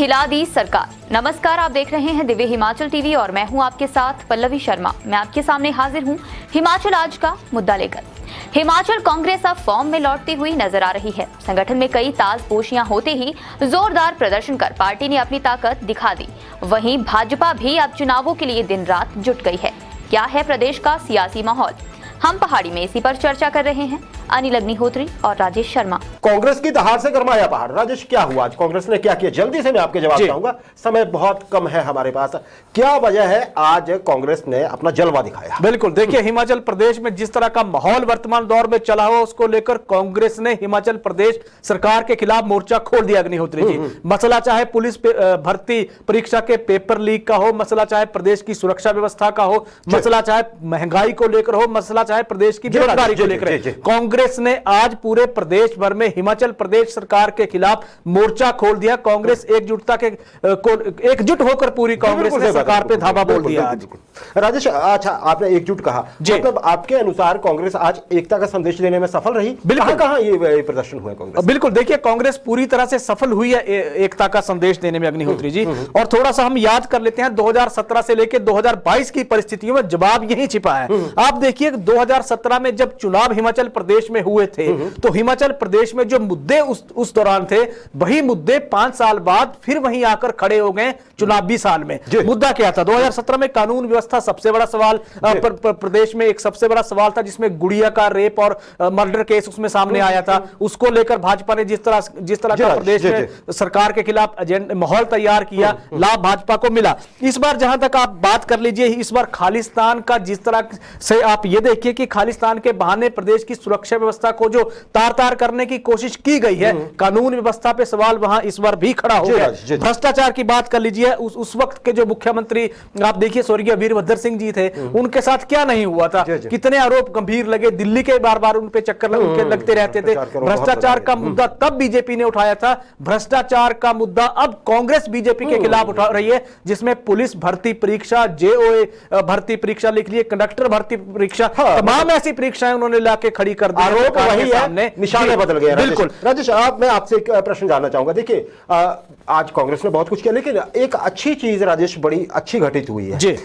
हिला दी सरकार। नमस्कार, आप देख रहे हैं दिव्य हिमाचल टीवी और मैं हूं आपके साथ पल्लवी शर्मा। मैं आपके सामने हाजिर हूं हिमाचल आज का मुद्दा लेकर। हिमाचल कांग्रेस अब फॉर्म में लौटती हुई नजर आ रही है। संगठन में कई ताजपोशियां होते ही जोरदार प्रदर्शन कर पार्टी ने अपनी ताकत दिखा दी। वहीं भाजपा भी अब चुनावों के लिए दिन रात जुट गई है। क्या है प्रदेश का सियासी माहौल? हम पहाड़ी में इसी पर चर्चा कर रहे हैं अनिल अग्निहोत्री और राजेश शर्मा। कांग्रेस की दहाड़ से गरमाया पहाड़। राजेश, क्या हुआ आज? कांग्रेस ने क्या किया? जल्दी से मैं आपके जवाब चाहूंगा, समय बहुत कम है हमारे पास। क्या वजह है आज कांग्रेस ने अपना जलवा दिखाया? बिल्कुल, देखिए हिमाचल प्रदेश में जिस तरह का माहौल वर्तमान दौर में चला हुआ उसको लेकर कांग्रेस ने हिमाचल प्रदेश सरकार के खिलाफ मोर्चा खोल दिया। अग्निहोत्री जी, मसला चाहे पुलिस भर्ती परीक्षा के पेपर लीक का हो, मसला चाहे प्रदेश की सुरक्षा व्यवस्था का हो, मसला चाहे महंगाई को लेकर हो, मसला चाहे प्रदेश की बेरोजगारी को लेकर, कांग्रेस ने आज पूरे प्रदेश भर में हिमाचल प्रदेश सरकार के खिलाफ मोर्चा खोल दिया। कांग्रेस एकजुटता के एकजुट होकर पूरी कांग्रेस ने सरकार पे धावा बोल दिया आज। राजेश, अच्छा, आपने एकजुट कहा, मतलब आपके अनुसार कांग्रेस आज एकता का संदेश देने में सफल रही? कहां ये प्रदर्शन हुआ कांग्रेस? बिल्कुल, देखिए कांग्रेस पूरी तरह से सफल हुई है एकता का संदेश देने में अग्निहोत्री जी। और थोड़ा सा हम याद कर लेते हैं 2017 से लेकर 2022 की परिस्थितियों में जवाब यही छिपा है। आप देखिए 2017 में जब चुनाव हिमाचल प्रदेश में हुए थे तो हिमाचल प्रदेश में जो मुद्दे उस दौरान थे वही मुद्दे 5 साल बाद फिर वहीं आकर खड़े हो गए चुनावी साल में। मुद्दा क्या था? 2017 में कानून व्यवस्था सबसे बड़ा सवाल प्रदेश में एक सबसे बड़ा सवाल था, जिसमें गुड़िया का रेप और मर्डर केस उसमें सामने आया था। उसको लेकर भाजपा ने जिस तरह का प्रदेश में सरकार के खिलाफ माहौल तैयार किया, लाभ भाजपा को मिला। इस बार जहां तक आप बात कर लीजिए, इस बार खालिस्तान का जिस तरह से आप ये देखिए कि खालिस्तान के बहाने प्रदेश की सुरक्षा व्यवस्था को जो तार-तार करने की कोशिश की गई है, कानून व्यवस्था पे सवाल वहां इस बार भी खड़ा हो गया। भ्रष्टाचार की बात कर लीजिए, उस वक्त के जो मुख्यमंत्री आप देखिए स्वर्गीय वीरभद्र सिंह जी थे, उनके साथ क्या नहीं हुआ था, कितने आरोप गंभीर लगे, दिल्ली के बार-बार उन पे चक्कर उनके लगते रहते थे। भ्रष्टाचार का मुद्दा तब बीजेपी ने उठाया था, भ्रष्टाचार का मुद्दा अब कांग्रेस बीजेपी के खिलाफ उठा रही है, जिसमें पुलिस भर्ती परीक्षा, जेओए भर्ती परीक्षा लिख लिए, कंडक्टर भर्ती परीक्षा, तमाम ऐसी परीक्षाएं उन्होंने लाके खड़ी कर दी। आरोप वही है, निशाने बदल गए। बिल्कुल। राजेश, मैं आपसे एक प्रश्न जानना चाहूंगा। देखिए आज कांग्रेस ने बहुत कुछ किया, लेकिन एक अच्छी चीज राजेश बड़ी अच्छी घटित हुई है जी।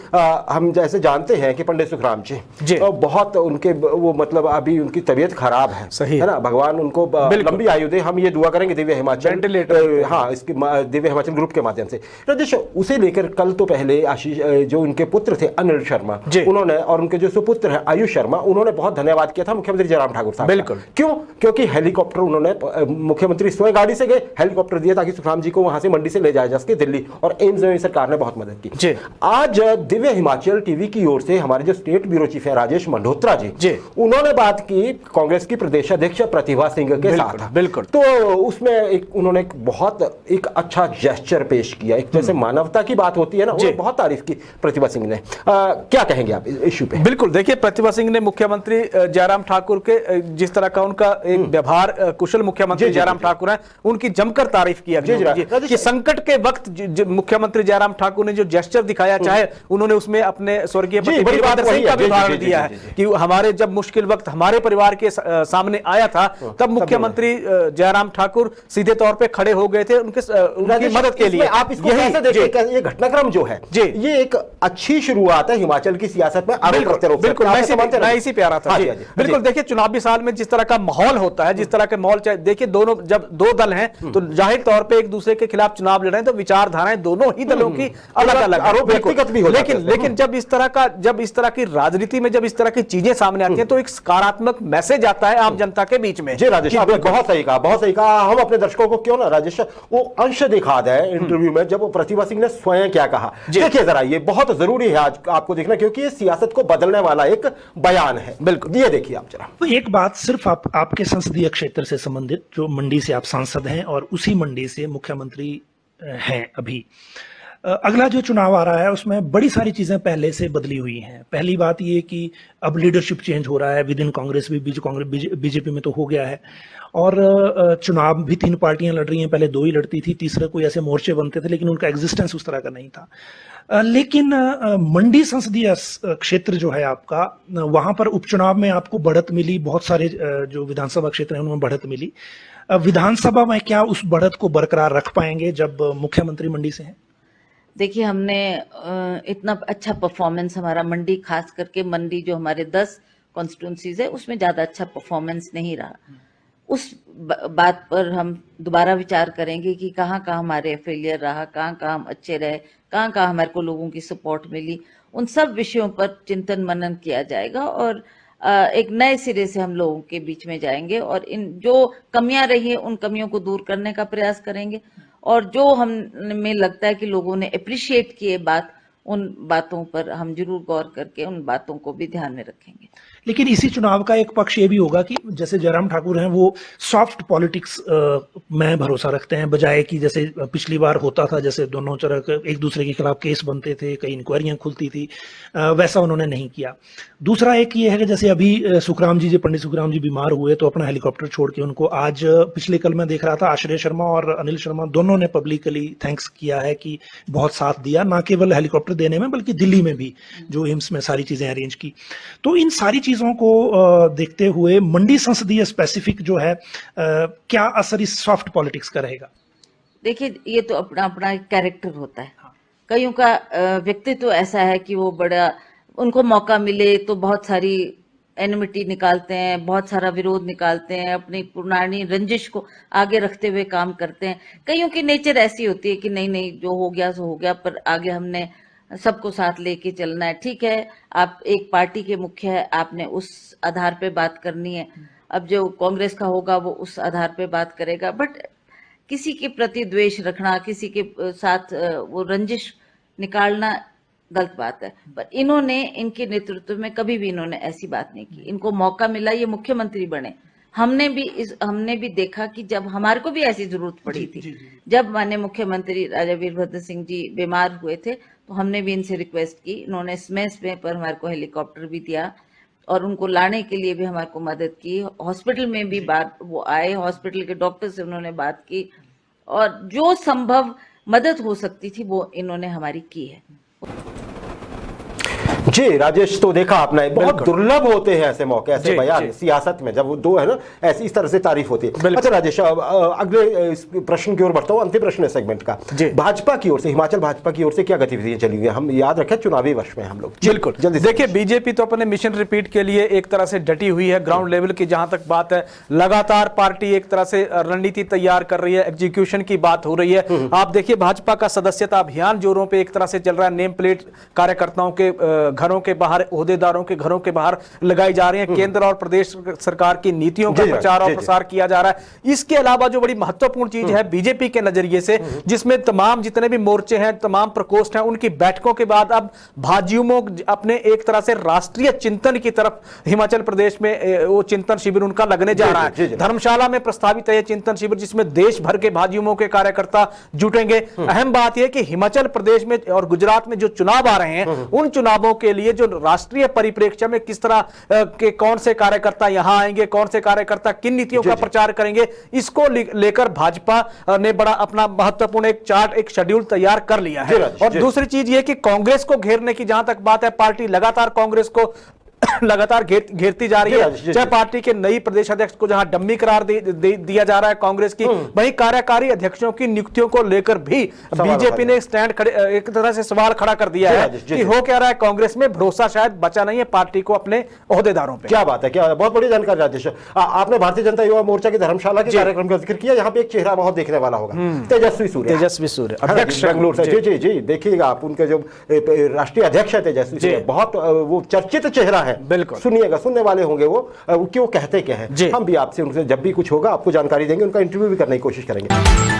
हम जैसे जानते हैं कि पंडित सुखराम जी बहुत उनके वो मतलब अभी उनकी तबीयत खराब है, सही है ना, भगवान उनको लंबी आयु दे, हम ये दुआ करेंगे दिव्य हिमाचल इसकी दिव्य हिमाचल ग्रुप के माध्यम से। राजेश, उसे लेकर कल तो पहले आशीष जो उनके पुत्र थे अनिल शर्मा, उन्होंने और उनके जो सुपुत्र है आयुष शर्मा, उन्होंने बहुत धन्यवाद किया था मुख्यमंत्री जयराम ठाकुर साहब। बिल्कुल। क्यों? क्योंकि हेलीकॉप्टर उन्होंने मुख्यमंत्री स्वयं गाड़ी से गए, हेलीकॉप्टर दिया ताकि सुखराम जी को वहां से मंडी से ले जाया जा सके दिल्ली, और एम्स में सरकार ने बहुत मदद की। आज दिव्य हिमाचल टीवी की ओर से हमारे जो स्टेट ब्यूरो चीफ है राजेश मल्होत्रा जी, उन्होंने बात की कांग्रेस की प्रदेश अध्यक्ष प्रतिभा सिंह के साथ। बिल्कुल। तो उसमें उन्होंने एक अच्छा जेस्चर पेश किया, एक जैसे मानवता की बात होती है ना, वो बहुत तारीफ की प्रतिभा सिंह ने। क्या कहेंगे आप इस इश्यू पे? बिल्कुल, देखिए प्रतिभा सिंह ने मुख्यमंत्री जयराम ठाकुर के जिस तरह का उनका एक व्यवहार, कुशल मुख्यमंत्री जयराम ठाकुर हैं, उनकी जमकर तारीफ किया कि संकट के वक्त मुख्यमंत्री जयराम ठाकुर ने जो जेस्चर दिखाया, चाहे उन्होंने उसमें अपने स्वर्गीय वीरभद्र सिंह का भी उदाहरण दिया है कि हमारे जब मुश्किल वक्त हमारे परिवार के सामने आया था, तब मुख्यमंत्री जयराम ठाकुर सीधे तौर पे खड़े हो गए थे उनकी मदद के लिए। आप इसको कैसे देखते हैं? ये घटनाक्रम जो है ये एक अच्छी शुरुआत है हिमाचल की सियासत में। बिल्कुल, मैं इसी पे आ रहा था। बिल्कुल, देखिए चुनावी साल में जिस तरह का माहौल होता है, जिस तरह के माहौल, देखिए दोनों जब दो दल हैं तो जाहिर तौर पे एक दूसरे के खिलाफ चुनाव लड़ रहे हैं, तो विचारधाराएं दोनों ही दलों की अलग-अलग, व्यक्तिगत भी हो, लेकिन जब इस तरह की राजनीति में जब इस तरह की चीजें सामने आती हैं तो एक सकारात्मक मैसेज आता है आम जनता के बीच में। जी राजेश, आपने बहुत सही कहा। हम अपने दर्शकों को क्यों ना राजेश वो अंश दिखा दें इंटरव्यू में, जब प्रतिभा सिंह ने स्वयं क्या कहा। देखिए जरा, ये बहुत जरूरी है आज आपको देखना, क्योंकि ये सियासत को बदलने वाला एक बयान है। बिल्कुल, ये देखिए आप जरा। तो एक बात सिर्फ आपके संसदीय क्षेत्र से संबंधित, जो मंडी से आप सांसद हैं और उसी मंडी से मुख्यमंत्री हैं अभी, अगला जो चुनाव आ रहा है उसमें बड़ी सारी चीजें पहले से बदली हुई हैं। पहली बात ये कि अब लीडरशिप चेंज हो रहा है विद इन कांग्रेस भी, बीजेपी में तो हो गया है। और चुनाव भी 3 पार्टियां लड़ रही हैं, पहले 2 ही लड़ती थी, तीसरे कोई ऐसे मोर्चे बनते थे लेकिन उनका एग्जिस्टेंस उस तरह का नहीं था। लेकिन मंडी संसदीय क्षेत्र जो है आपका, वहां पर उपचुनाव में आपको बढ़त मिली, बहुत सारे जो विधानसभा क्षेत्र हैं उनमें बढ़त मिली। विधानसभा में क्या उस बढ़त को बरकरार रख पाएंगे जब मुख्यमंत्री मंडी से हैं? देखिए, हमने इतना अच्छा परफॉर्मेंस हमारा मंडी, खास करके मंडी जो हमारे 10 कॉन्स्टिट्यूंसीज है उसमें ज्यादा अच्छा परफॉर्मेंस नहीं रहा। उस बात पर हम दोबारा विचार करेंगे कि कहाँ कहाँ हमारे फेलियर रहा, कहाँ कहाँ हम अच्छे रहे, कहाँ कहाँ हमारे को लोगों की सपोर्ट मिली। उन सब विषयों पर चिंतन मनन किया जाएगा और एक नए सिरे से हम लोगों के बीच में जाएंगे और इन जो कमियां रही हैं उन कमियों को दूर करने का प्रयास करेंगे। और जो हमें लगता है कि लोगों ने अप्रिशिएट किए बात, उन बातों पर हम जरूर गौर करके उन बातों को भी ध्यान में रखेंगे। लेकिन इसी चुनाव का एक पक्ष ये भी होगा कि जैसे जयराम ठाकुर हैं वो सॉफ्ट पॉलिटिक्स में भरोसा रखते हैं, बजाय कि जैसे पिछली बार होता था, जैसे दोनों तरह एक दूसरे के खिलाफ केस बनते थे, कई इंक्वायरियां खुलती थी, वैसा उन्होंने नहीं किया। दूसरा एक ये है कि जैसे अभी सुखराम जी, पंडित सुखराम जी बीमार हुए तो अपना हेलीकॉप्टर छोड़ के उनको आज पिछले कल मैं देख रहा था आश्रय शर्मा और अनिल शर्मा दोनों ने पब्लिकली थैंक्स किया है कि बहुत साथ दिया, ना केवल हेलीकॉप्टर देने में बल्कि दिल्ली में भी जो एम्स में सारी चीजें अरेंज की। तो इन सारी चीजों को देखते हुए मंडी संसदीय स्पेसिफिक जो है क्या असर इस सॉफ्ट पॉलिटिक्स का रहेगा? देखिए, ये तो अपना अपना कैरेक्टर होता है। कईयों का व्यक्तित्व ऐसा है कि वो बड़ा, उनको मौका मिले तो बहुत सारी एनिमिटी निकालते हैं, बहुत सारा विरोध निकालते हैं, अपनी पुरानी रंजिश को आगे रखते हुए काम करते हैं। कईयों की नेचर ऐसी होती है कि नहीं नहीं जो हो गया सो हो गया, पर आगे हमने सबको साथ लेके चलना है। ठीक है, आप एक पार्टी के मुख्य है, आपने उस आधार पे बात करनी है। अब जो कांग्रेस का होगा वो उस आधार पे बात करेगा, बट किसी के प्रति द्वेष रखना, किसी के साथ वो रंजिश निकालना गलत बात है। पर इन्होंने, इनके नेतृत्व में कभी भी इन्होंने ऐसी बात नहीं की। इनको मौका मिला, ये मुख्यमंत्री बने। हमने भी देखा कि जब हमारे को भी ऐसी जरूरत पड़ी थी, जब माननीय मुख्यमंत्री राजा वीरभद्र सिंह जी बीमार हुए थे, तो हमने भी इनसे रिक्वेस्ट की। इन्होंने समय पर हमारे को हेलीकॉप्टर भी दिया और उनको लाने के लिए भी हमारे को मदद की। हॉस्पिटल में भी बात, वो आए, हॉस्पिटल के डॉक्टर से उन्होंने बात की और जो संभव मदद हो सकती थी वो इन्होंने हमारी की है। जी राजेश, तो देखा आपने, बहुत दुर्लभ होते हैं ऐसे मौके, ऐसे बयान सियासत में, जब वो दो है ना ऐसी इस तरह से तारीफ होती है। अच्छा राजेश, अगले प्रश्न की ओर बढ़ता हूं, अंतिम प्रश्न है सेगमेंट का। भाजपा की ओर से, हिमाचल भाजपा की ओर से क्या गतिविधियां चली हुई हैं? हम याद रखें चुनावी वर्ष में हम लोग। बिल्कुल, जल्दी देखिए, बीजेपी तो अपने मिशन रिपीट के लिए एक तरह से डटी हुई है। ग्राउंड लेवल की जहां तक बात है, लगातार पार्टी एक तरह से रणनीति तैयार कर रही है, एग्जीक्यूशन की बात हो रही है। आप देखिए, भाजपा का सदस्यता अभियान जोरों पर एक तरह से चल रहा है। नेम प्लेट कार्यकर्ताओं के घरों के बाहर, ओहदेदारों के घरों के बाहर लगाई जा रही है। केंद्र और प्रदेश सरकार की नीतियों का प्रचार और प्रसार किया जा रहा है। इसके अलावा जो बड़ी महत्वपूर्ण चीज है बीजेपी के नजरिए से, जिसमें तमाम जितने भी मोर्चे हैं, तमाम प्रकोष्ठ हैं, उनकी बैठकों के बाद अब भाजयुमो अपने एक तरह से राष्ट्रीय चिंतन की तरफ हिमाचल प्रदेश में वो चिंतन शिविर उनका लगने जा रहा है। धर्मशाला में प्रस्तावित है यह चिंतन शिविर, जिसमें देश भर के भाजयुमो के कार्यकर्ता जुटेंगे। अहम बात यह कि हिमाचल प्रदेश में और गुजरात में जो चुनाव आ रहे हैं, उन चुनावों के लिए जो राष्ट्रीय परिप्रेक्ष्य में किस तरह के कौन से कार्यकर्ता यहां आएंगे, कौन से कार्यकर्ता किन नीतियों का प्रचार करेंगे, इसको लेकर भाजपा ने बड़ा अपना महत्वपूर्ण एक चार्ट, एक शेड्यूल तैयार कर लिया है। और दूसरी चीज यह कि कांग्रेस को घेरने की जहां तक बात है, पार्टी लगातार कांग्रेस को लगातार घेरती जा रही है। चाहे पार्टी के नई प्रदेश अध्यक्ष को जहां डम्मी करार दिया जा रहा है कांग्रेस की, वहीं कार्यकारी अध्यक्षों की नियुक्तियों को लेकर भी बीजेपी ने स्टैंड एक तरह से सवाल खड़ा कर दिया है कि हो क्या रहा है कांग्रेस में, भरोसा शायद बचा नहीं है पार्टी को अपने ओहदेदारों पे। क्या बात है, क्या बहुत बड़ी जानकारी राजेश। आपने भारतीय जनता युवा मोर्चा की धर्मशाला के कार्यक्रम का जिक्र किया, यहाँ पे एक चेहरा बहुत देखने वाला होगा, तेजस्वी सूर्य अध्यक्ष बेंगलुरु से। जी जी जी, देखिएगा आप, उनके जो राष्ट्रीय अध्यक्ष है तेजस्वी सूर्य, बहुत वो चर्चित चेहरा है। बिल्कुल, सुनिएगा, सुनने वाले होंगे वो कि वो कहते क्या हैं। हम भी आपसे उनसे जब भी कुछ होगा आपको जानकारी देंगे, उनका इंटरव्यू भी करने की कोशिश करेंगे।